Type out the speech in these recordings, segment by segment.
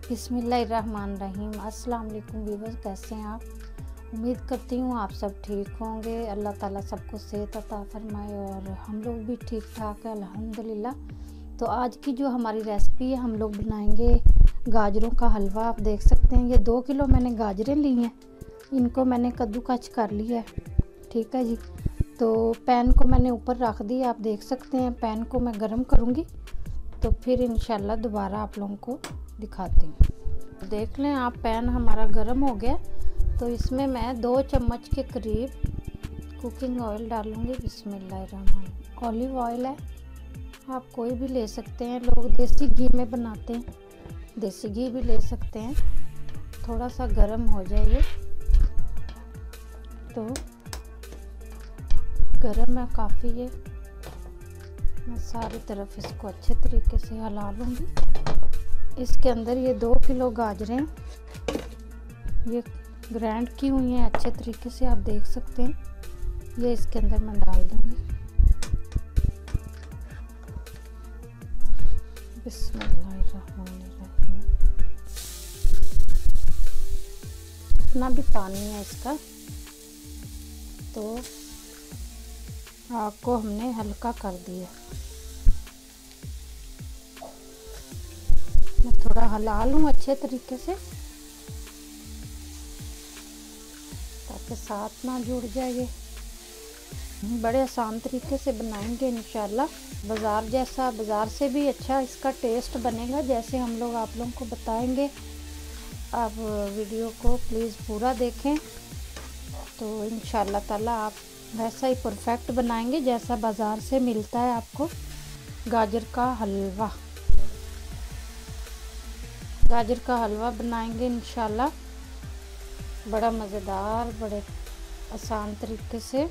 बिस्मिल्लाहिर्रहमानिर्रहीम। अस्सलाम वालेकुम व्यूअर्स, कैसे हैं आप? उम्मीद करती हूँ आप सब ठीक होंगे। अल्लाह ताला सबको सेहत अता फरमाए और हम लोग भी ठीक ठाक है अल्हम्दुलिल्लाह। तो आज की जो हमारी रेसिपी है, हम लोग बनाएंगे गाजरों का हलवा। आप देख सकते हैं ये 2 किलो मैंने गाजरें ली हैं, इनको मैंने कद्दूकस कर लिया है। ठीक है जी। तो पैन को मैंने ऊपर रख दिया, आप देख सकते हैं। पैन को मैं गरम करूँगी तो फिर इंशाल्लाह दोबारा आप लोगों को दिखाती हूँ। देख लें आप, पैन हमारा गरम हो गया तो इसमें मैं 2 चम्मच के करीब कुकिंग ऑयल डालूँगी। बिस्मिल्लाहिर्रहमानिर्रहीम। ऑलिव ऑयल है, आप कोई भी ले सकते हैं। लोग देसी घी में बनाते हैं, देसी घी भी ले सकते हैं। थोड़ा सा गरम हो जाए ये तो गरम है काफ़ी ये। मैं सारी तरफ इसको अच्छे तरीके से हिला लूँगी। इसके अंदर ये 2 किलो गाजरें ये ग्राइंड की हुई हैं अच्छे तरीके से, आप देख सकते हैं। ये इसके अंदर मैं डाल दूँगी। बिस्मिल्लाहिर्रहमानिर्रहीम। इतना भी पानी है इसका, तो आग को हमने हल्का कर दिया। मैं थोड़ा हिला लूँ अच्छे तरीके से ताकि साथ ना जुड़ जाए। ये बड़े आसान तरीके से बनाएंगे इंशाल्लाह। बाज़ार जैसा, बाज़ार से भी अच्छा इसका टेस्ट बनेगा जैसे हम लोग आप लोगों को बताएंगे। आप वीडियो को प्लीज़ पूरा देखें तो इंशाल्लाह ताला आप वैसा ही परफेक्ट बनाएंगे जैसा बाज़ार से मिलता है आपको। गाजर का हलवा, गाजर का हलवा बनाएंगे इंशाल्लाह बड़ा मज़ेदार, बड़े आसान तरीके से,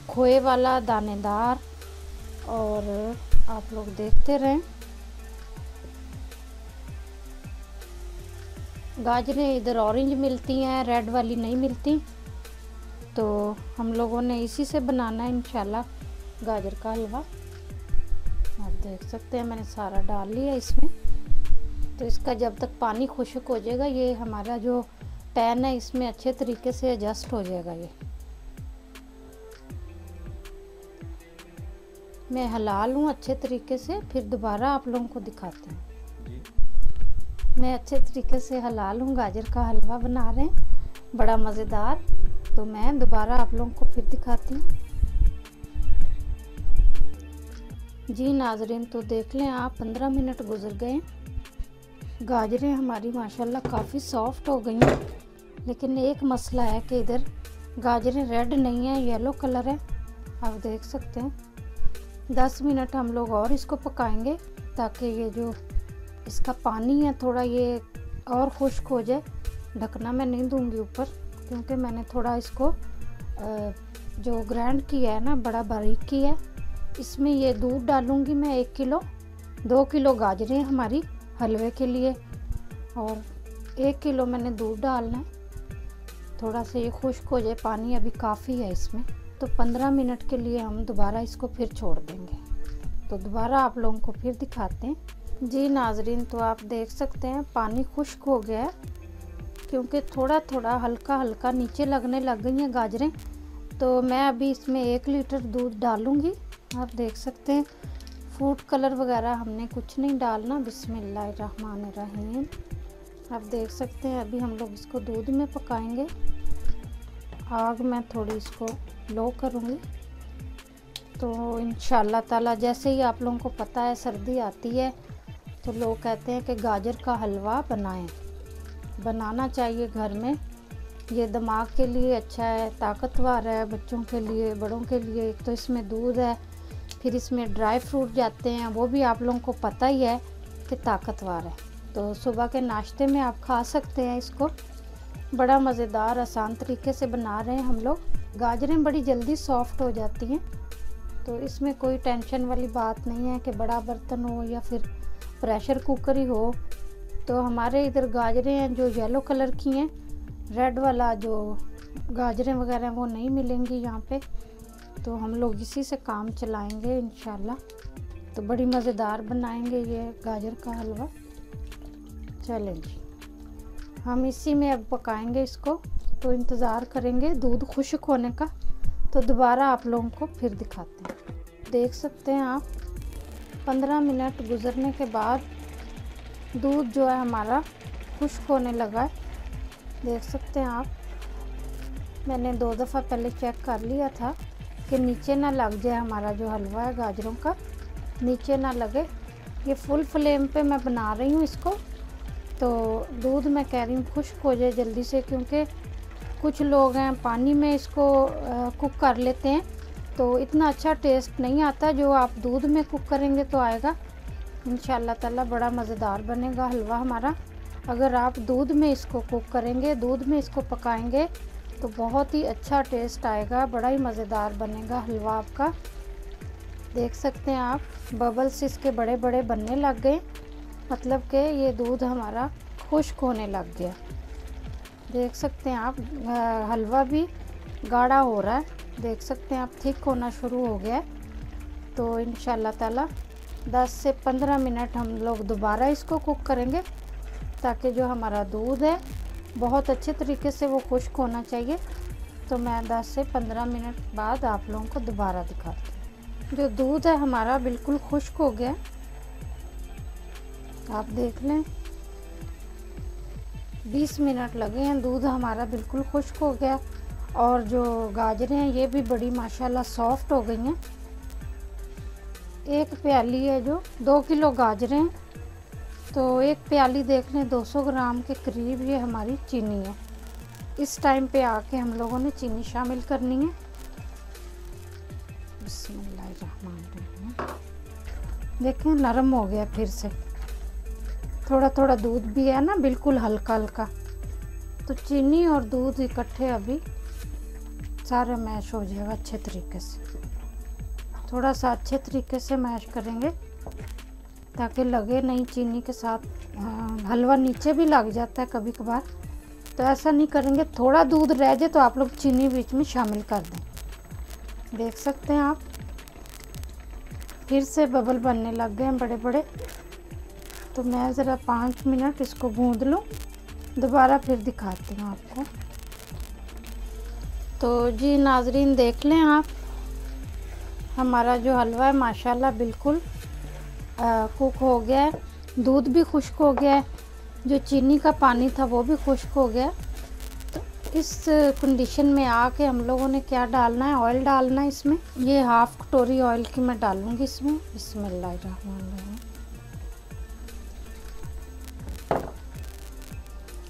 खोए वाला, दानेदार। और आप लोग देखते रहें। गाजरें इधर ऑरेंज मिलती हैं, रेड वाली नहीं मिलती, तो हम लोगों ने इसी से बनाना है इंशाल्लाह गाजर का हलवा। आप देख सकते हैं मैंने सारा डाल लिया इसमें। तो इसका जब तक पानी खुश्क हो जाएगा, ये हमारा जो पैन है इसमें अच्छे तरीके से एडजस्ट हो जाएगा। ये मैं हिला लूँ अच्छे तरीके से, फिर दोबारा आप लोगों को दिखाते हैं। मैं अच्छे तरीके से हिला लूँ। गाजर का हलवा बना रहे हैं बड़ा मज़ेदार, तो मैं दोबारा आप लोगों को फिर दिखाती हूँ। जी नाजरीन, तो देख लें आप, 15 मिनट गुजर गए। गाजरें हमारी माशाल्लाह काफ़ी सॉफ्ट हो गई हैं, लेकिन एक मसला है कि इधर गाजरें रेड नहीं है, येलो कलर है। आप देख सकते हैं। 10 मिनट हम लोग और इसको पकाएंगे ताकि ये जो इसका पानी है थोड़ा ये और खुश्क हो जाए। ढकना मैं नहीं दूंगी ऊपर, क्योंकि मैंने थोड़ा इसको जो ग्राइंड किया है ना, बड़ा बारीक किया है। इसमें ये दूध डालूंगी मैं 1 किलो। 2 किलो गाजरें हमारी हलवे के लिए और 1 किलो मैंने दूध डालना है। थोड़ा सा ये खुश्क हो जाए, पानी अभी काफ़ी है इसमें, तो 15 मिनट के लिए हम दोबारा इसको फिर छोड़ देंगे। तो दोबारा आप लोगों को फिर दिखाते हैं। जी नाजरीन, तो आप देख सकते हैं पानी खुश्क हो गया है, क्योंकि थोड़ा थोड़ा हल्का हल्का नीचे लगने लग गई हैं गाजरें। तो मैं अभी इसमें 1 लीटर दूध डालूंगी। आप देख सकते हैं फूड कलर वगैरह हमने कुछ नहीं डालना। बिस्मिल्लाहिर्रहमानिर्रहीम। आप देख सकते हैं अभी हम लोग इसको दूध में पकाएंगे। आग मैं थोड़ी इसको लो करूँगी। तो इंशाल्लाह ताला, जैसे ही आप लोगों को पता है सर्दी आती है तो लोग कहते हैं कि गाजर का हलवा बनाएं। बनाना चाहिए घर में, ये दिमाग के लिए अच्छा है, ताकतवर है, बच्चों के लिए, बड़ों के लिए। एक तो इसमें दूध है, फिर इसमें ड्राई फ्रूट जाते हैं, वो भी आप लोगों को पता ही है कि ताकतवर है। तो सुबह के नाश्ते में आप खा सकते हैं इसको। बड़ा मज़ेदार आसान तरीके से बना रहे हैं हम लोग। गाजरें बड़ी जल्दी सॉफ्ट हो जाती हैं, तो इसमें कोई टेंशन वाली बात नहीं है कि बड़ा बर्तन हो या फिर प्रेशर कुकर ही हो। तो हमारे इधर गाजरें हैं जो येलो कलर की हैं, रेड वाला जो गाजरें वगैरह वो नहीं मिलेंगी यहाँ पे। तो हम लोग इसी से काम चलाएंगे इंशाल्लाह। तो बड़ी मज़ेदार बनाएंगे ये गाजर का हलवा। चलें जी, हम इसी में अब पकाएंगे इसको। तो इंतज़ार करेंगे दूध खुश्क होने का, तो दोबारा आप लोगों को फिर दिखाते हैं। देख सकते हैं आप 15 मिनट गुजरने के बाद दूध जो है हमारा खुश्क होने लगा है। देख सकते हैं आप, मैंने 2 दफ़ा पहले चेक कर लिया था कि नीचे ना लग जाए हमारा जो हलवा है गाजरों का, नीचे ना लगे। ये फुल फ्लेम पे मैं बना रही हूँ इसको। तो दूध मैं कह रही हूँ खुश्क हो जाए जल्दी से, क्योंकि कुछ लोग हैं पानी में इसको कुक कर लेते हैं, तो इतना अच्छा टेस्ट नहीं आता जो आप दूध में कुक करेंगे तो आएगा। इंशाल्लाह ताला बड़ा मज़ेदार बनेगा हलवा हमारा। अगर आप दूध में इसको कुक करेंगे, दूध में इसको पकाएंगे, तो बहुत ही अच्छा टेस्ट आएगा, बड़ा ही मज़ेदार बनेगा हलवा आपका। देख सकते हैं आप, बबल्स इसके बड़े बड़े बनने लग गए, मतलब कि ये दूध हमारा खुश्क होने लग गया। देख सकते हैं आप, हलवा भी गाढ़ा हो रहा है। देख सकते हैं आप, थिक होना शुरू हो गया है। तो इंशाल्लाह ताला 10 से 15 मिनट हम लोग दोबारा इसको कुक करेंगे, ताकि जो हमारा दूध है बहुत अच्छे तरीके से वो खुश्क होना चाहिए। तो मैं 10 से 15 मिनट बाद आप लोगों को दोबारा दिखाती हूँ। जो दूध है हमारा बिल्कुल खुश्क हो गया, आप देख लें 20 मिनट लगे हैं, दूध हमारा बिल्कुल खुश्क हो गया। और जो गाजरें हैं ये भी बड़ी माशाल्लाह सॉफ्ट हो गई हैं। एक प्याली है, जो 2 किलो गाजरें हैं, तो एक प्याली देख लें 200 ग्राम के करीब ये हमारी चीनी है। इस टाइम पे आके हम लोगों ने चीनी शामिल करनी है। बिस्मिल्लाहिर्रहमानिर्रहीम। देखें नरम हो गया फिर से, थोड़ा थोड़ा दूध भी है ना, बिल्कुल हल्का हल्का। तो चीनी और दूध इकट्ठे अभी सारा मैश हो जाएगा अच्छे तरीके से। थोड़ा सा अच्छे तरीके से मैश करेंगे ताकि लगे नहीं चीनी के साथ। हलवा नीचे भी लग जाता है कभी कभार, तो ऐसा नहीं करेंगे। थोड़ा दूध रह जाए तो आप लोग चीनी बीच में शामिल कर दें। देख सकते हैं आप, फिर से बबल बनने लग गए हैं बड़े बड़े। तो मैं ज़रा 5 मिनट इसको भून लूँ, दोबारा फिर दिखाती हूँ आपको। तो जी नाजरीन देख लें आप, हमारा जो हलवा है माशाल्लाह बिल्कुल कुक हो गया है। दूध भी खुश्क हो गया है, जो चीनी का पानी था वो भी खुश्क हो गया। तो इस कंडीशन में आके हम लोगों ने क्या डालना है, ऑयल डालना है इसमें। ये 1/2 कटोरी ऑयल की मैं डालूँगी इसमें। बिस्मिल्लाहिर्रहमानिर्रहीम।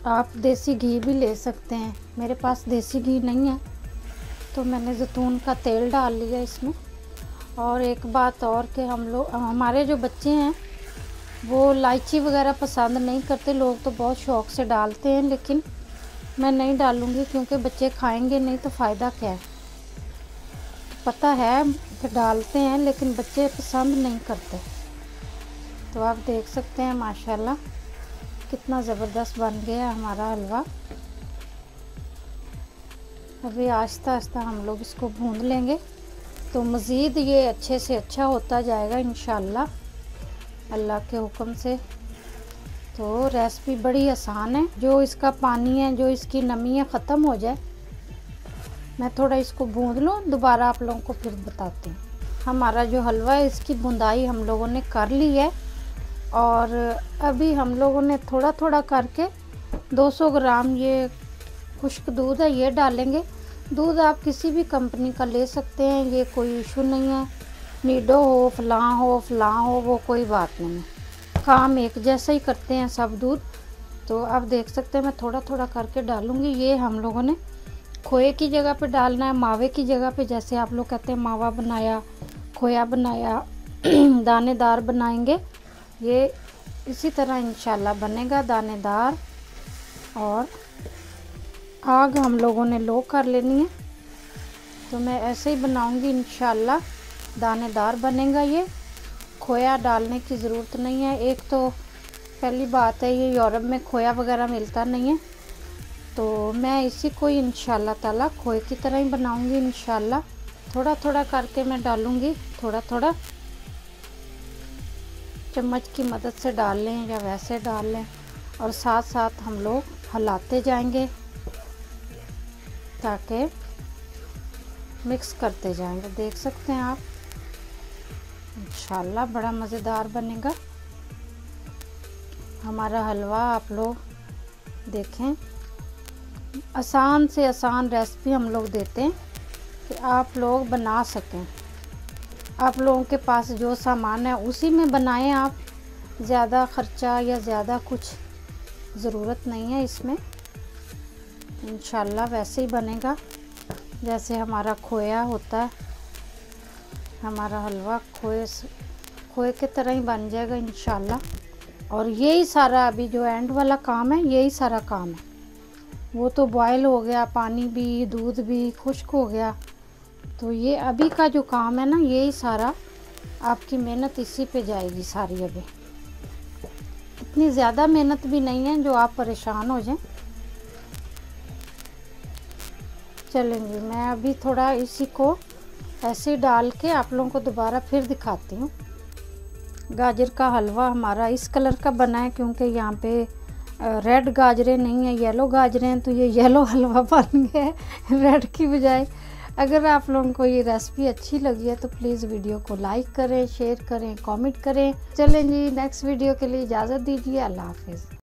आप देसी घी भी ले सकते हैं, मेरे पास देसी घी नहीं है तो मैंने ज़ैतून का तेल डाल लिया इसमें। और एक बात और कि हमारे जो बच्चे हैं वो इलायची वगैरह पसंद नहीं करते। लोग तो बहुत शौक़ से डालते हैं, लेकिन मैं नहीं डालूँगी क्योंकि बच्चे खाएंगे नहीं तो फ़ायदा क्या है। पता है कि डालते हैं लेकिन बच्चे पसंद नहीं करते। तो आप देख सकते हैं माशाल्लाह कितना ज़बरदस्त बन गया हमारा हलवा। अभी आहिस्ता आहिस्ता हम लोग इसको भून लेंगे, तो मज़ीद ये अच्छे से अच्छा होता जाएगा इंशाल्लाह अल्लाह के हुक्म से। तो रेसिपी बड़ी आसान है। जो इसका पानी है, जो इसकी नमी है, ख़त्म हो जाए। मैं थोड़ा इसको भून लूँ, दोबारा आप लोगों को फिर बताती हूँ। हमारा जो हलवा है इसकी बुंदाई हम लोगों ने कर ली है, और अभी हम लोगों ने थोड़ा थोड़ा करके 200 ग्राम ये खुश्क दूध है ये डालेंगे। दूध आप किसी भी कंपनी का ले सकते हैं, ये कोई इशू नहीं है। नीडो हो, फलां हो, वो कोई बात नहीं है, काम एक जैसा ही करते हैं सब दूध। तो आप देख सकते हैं मैं थोड़ा थोड़ा करके डालूँगी। ये हम लोगों ने खोए की जगह पे डालना है, मावे की जगह पे। जैसे आप लोग कहते हैं मावा बनाया, खोया बनाया, दानेदार बनाएंगे, ये इसी तरह इंशाल्लाह बनेगा दानेदार। और आग हम लोगों ने लो कर लेनी है, तो मैं ऐसे ही बनाऊंगी इंशाल्लाह दानेदार बनेगा। ये खोया डालने की ज़रूरत नहीं है। एक तो पहली बात है ये यूरोप में खोया वगैरह मिलता नहीं है, तो मैं इसी को ही इंशाल्लाह ताला खोए की तरह ही बनाऊंगी इंशाल्लाह। थोड़ा थोड़ा करके मैं डालूंगी, थोड़ा थोड़ा चम्मच की मदद से डाल लें या वैसे डाल लें, और साथ साथ हम लोग हिलाते जाएंगे ताकि मिक्स करते जाएंगे। देख सकते हैं आप, इंशाल्लाह बड़ा मज़ेदार बनेगा हमारा हलवा। आप लोग देखें, आसान से आसान रेसिपी हम लोग देते हैं कि आप लोग बना सकें। आप लोगों के पास जो सामान है उसी में बनाएं आप, ज़्यादा ख़र्चा या ज़्यादा कुछ ज़रूरत नहीं है इसमें। इंशाल्लाह वैसे ही बनेगा जैसे हमारा खोया होता है। हमारा हलवा खोए के तरह ही बन जाएगा इंशाल्लाह। और यही सारा अभी जो एंड वाला काम है, यही सारा काम है। वो तो बॉयल हो गया, पानी भी, दूध भी खुश्क हो गया। तो ये अभी का जो काम है ना, यही सारा आपकी मेहनत इसी पे जाएगी सारी। अभी इतनी ज़्यादा मेहनत भी नहीं है जो आप परेशान हो जाएं। चलेंगे, मैं अभी थोड़ा इसी को ऐसे डाल के आप लोगों को दोबारा फिर दिखाती हूँ। गाजर का हलवा हमारा इस कलर का बना है क्योंकि यहाँ पे रेड गाजरें नहीं है, येलो गाजरें हैं, तो ये येलो हलवा बन गया है रेड की बजाय। अगर आप लोगों को ये रेसिपी अच्छी लगी है तो प्लीज़ वीडियो को लाइक करें, शेयर करें, कमेंट करें। चलें जी, नेक्स्ट वीडियो के लिए इजाज़त दीजिए। अल्लाह हाफिज़।